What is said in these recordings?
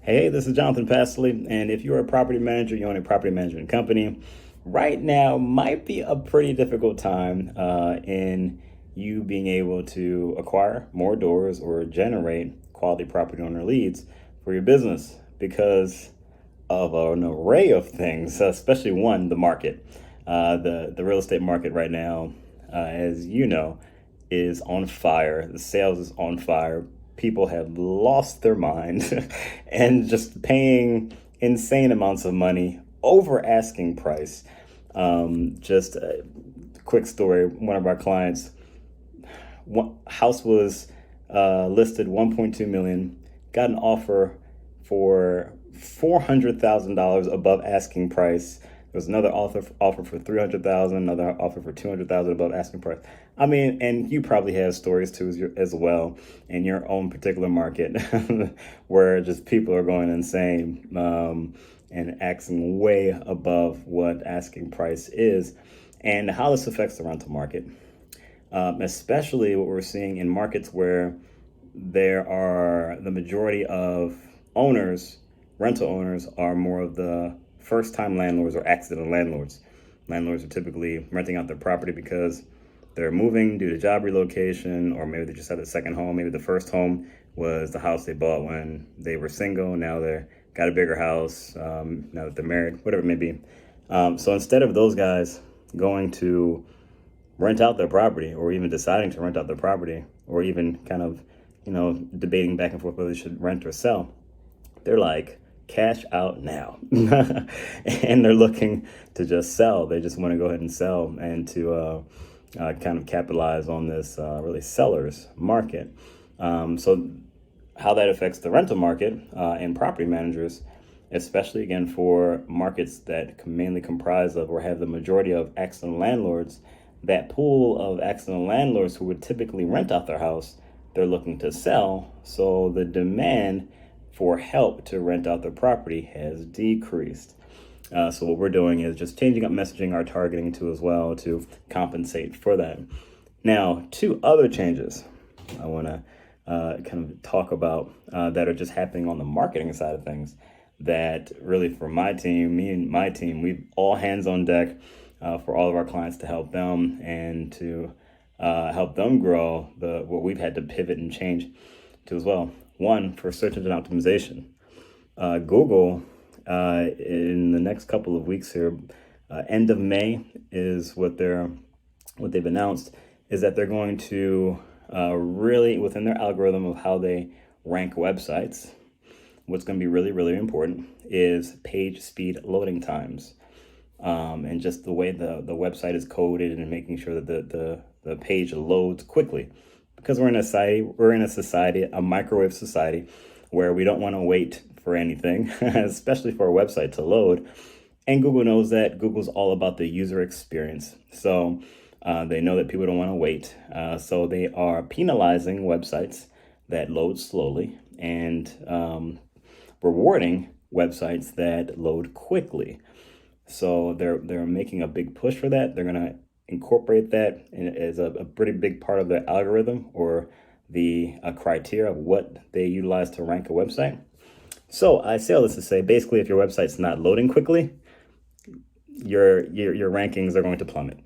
Hey, this is Jonathan Pasley, and if you're a property manager, you own a property management company, right now might be a pretty difficult time in you being able to acquire more doors or generate quality property owner leads for your business because of an array of things, especially one, the market. The real estate market right now, as you know, is on fire. The sales is on fire. People have lost their mind and just paying insane amounts of money over asking price. Just a quick story. One of our clients, one house was listed 1.2 million, got an offer for $400,000 above asking price. There was another offer for 300,000, another offer for 200,000 above asking price. I mean, and you probably have stories too as well in your own particular market where just people are going insane and asking way above what asking price is, and how this affects the rental market. Especially what we're seeing in markets where there are the majority of owners, rental owners, are more of the first time landlords or accidental landlords. Landlords are typically renting out their property because they're moving due to job relocation, or maybe they just had a second home. Maybe the first home was the house they bought when they were single. Now they're got a bigger house, now that they're married, whatever it may be. So instead of those guys going to rent out their property, or even deciding to rent out their property, or even kind of, debating back and forth whether they should rent or sell, they're like, cash out now. And they're looking to just sell. They just want to go ahead and sell and to kind of capitalize on this really seller's market. So how that affects the rental market and property managers, especially again for markets that mainly comprise of or have the majority of accidental landlords, that pool of accidental landlords who would typically rent out their house, they're looking to sell. So the demand for help to rent out their property has decreased. So what we're doing is just changing up messaging, our targeting to as well, to compensate for that. Now, two other changes I want to kind of talk about that are just happening on the marketing side of things, that really for my team, me and my team, we've all hands on deck for all of our clients to help them and to help them grow what we've had to pivot and change to as well. One, for search engine optimization. Google, in the next couple of weeks here, end of May is what they've announced, is that they're going to really, within their algorithm of how they rank websites, what's going to be really, really important is page speed loading times. And just the way the website is coded, and making sure that the page loads quickly. Because we're in a society, a microwave society, where we don't want to wait for anything, especially for a website to load. And Google knows that. Google's all about the user experience. So they know that people don't want to wait. So they are penalizing websites that load slowly and rewarding websites that load quickly. So they're making a big push for that. They're going to incorporate that as a pretty big part of the algorithm, or the criteria of what they utilize to rank a website. So I say all this to say, basically, if your website's not loading quickly, your rankings are going to plummet.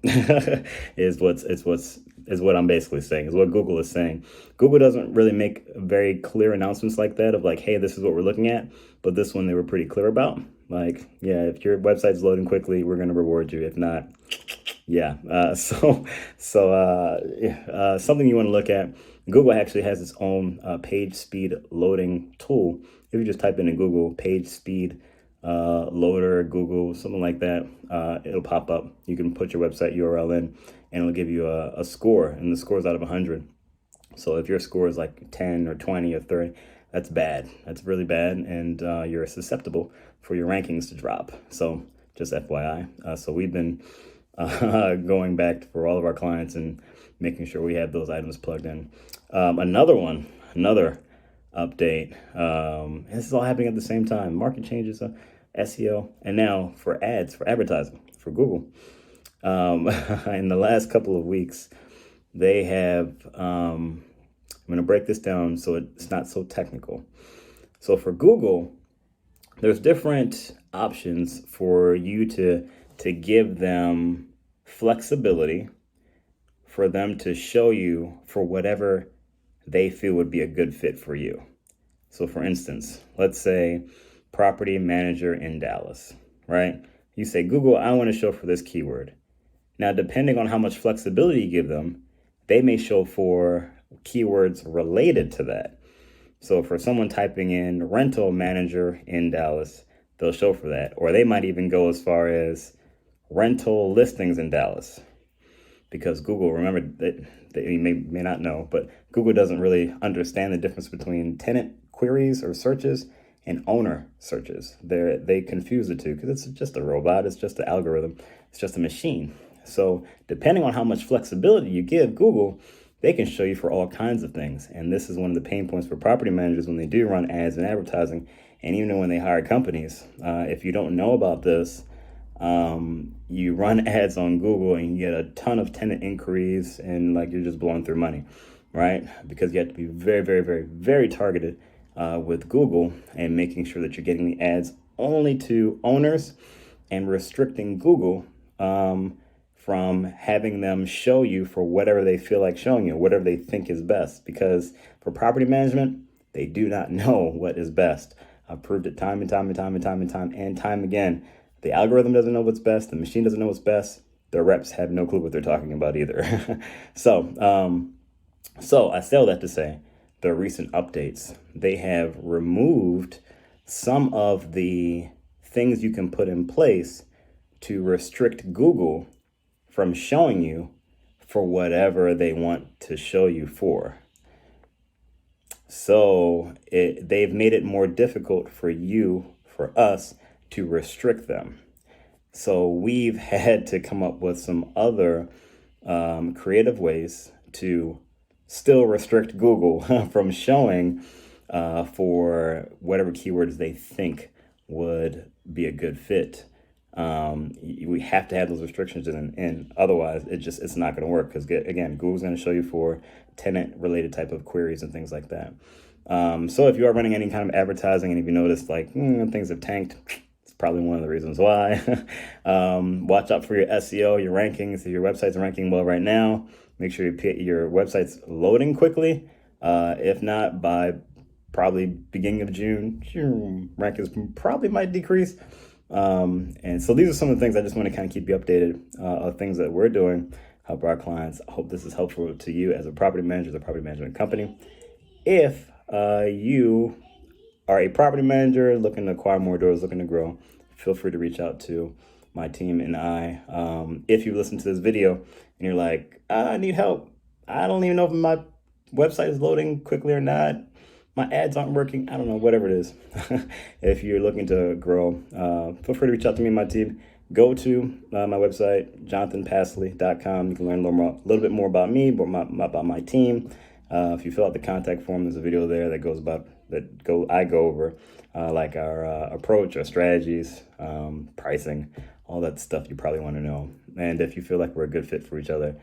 is what I'm basically saying, is what Google is saying. Google doesn't really make very clear announcements like that of like, hey, this is what we're looking at. But this one they were pretty clear about. Like, yeah, if your website's loading quickly, we're going to reward you. If not, yeah. Something you want to look at. Google actually has its own page speed loading tool. If you just type in Google page speed loader, Google, something like that, it'll pop up. You can put your website URL in, and it'll give you a score, and the score is out of 100. So if your score is like 10 or 20 or 30, that's bad. That's really bad, and you're susceptible for your rankings to drop. So just FYI. So we've been going back for all of our clients and making sure we have those items plugged in. Another update. This is all happening at the same time. Market changes, SEO, and now for ads, for advertising, for Google. In the last couple of weeks, they have, I'm going to break this down so it's not so technical. So for Google, there's different options for you to give them flexibility for them to show you for whatever they feel would be a good fit for you. So for instance, let's say property manager in Dallas, right? You say, Google, I want to show for this keyword. Now, depending on how much flexibility you give them, they may show for keywords related to that. So for someone typing in rental manager in Dallas, they'll show for that. Or they might even go as far as rental listings in Dallas. Because Google, remember that you may not know, but Google doesn't really understand the difference between tenant queries or searches and owner searches. They confuse the two because it's just a robot, it's just an algorithm, it's just a machine. So depending on how much flexibility you give Google, they can show you for all kinds of things. And this is one of the pain points for property managers when they do run ads and advertising, and even when they hire companies. If you don't know about this, you run ads on Google and you get a ton of tenant inquiries and like you're just blowing through money, right? Because you have to be very, very, very, very targeted with Google and making sure that you're getting the ads only to owners and restricting Google from having them show you for whatever they feel like showing you, whatever they think is best. Because for property management, they do not know what is best. I've proved it time and time again. The algorithm doesn't know what's best. The machine doesn't know what's best. The reps have no clue what they're talking about either. So I say all that to say, the recent updates, they have removed some of the things you can put in place to restrict Google from showing you for whatever they want to show you for. So they've made it more difficult for us, to restrict them. So we've had to come up with some other creative ways to still restrict Google from showing for whatever keywords they think would be a good fit. We have to have those restrictions and otherwise it's not going to work, because again, Google's going to show you for tenant related type of queries and things like that. So if you are running any kind of advertising and if you notice like things have tanked, it's probably one of the reasons why. Watch out for your SEO, your rankings. If your website's ranking well right now, make sure your website's loading quickly. If not, by probably beginning of June, rankings probably might decrease. And so these are some of the things I just want to kind of keep you updated of things that we're doing, help our clients. I hope this is helpful to you as a property manager, the property management company. If you are a property manager looking to acquire more doors, looking to grow, feel free to reach out to my team and I. If you listen to this video and you're like, I need help, I don't even know if my website is loading quickly or not, my ads aren't working, I don't know, whatever it is. If you're looking to grow, feel free to reach out to me and my team. Go to my website, jonathanpasley.com. You can learn a little bit more about me, about my team. If you fill out the contact form, there's a video there that goes about I go over like our approach, our strategies, pricing, all that stuff you probably want to know. And if you feel like we're a good fit for each other,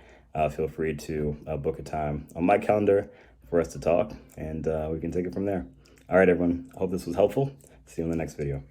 feel free to book a time on my calendar for us to talk, and we can take it from there. All right, everyone. I hope this was helpful. See you in the next video.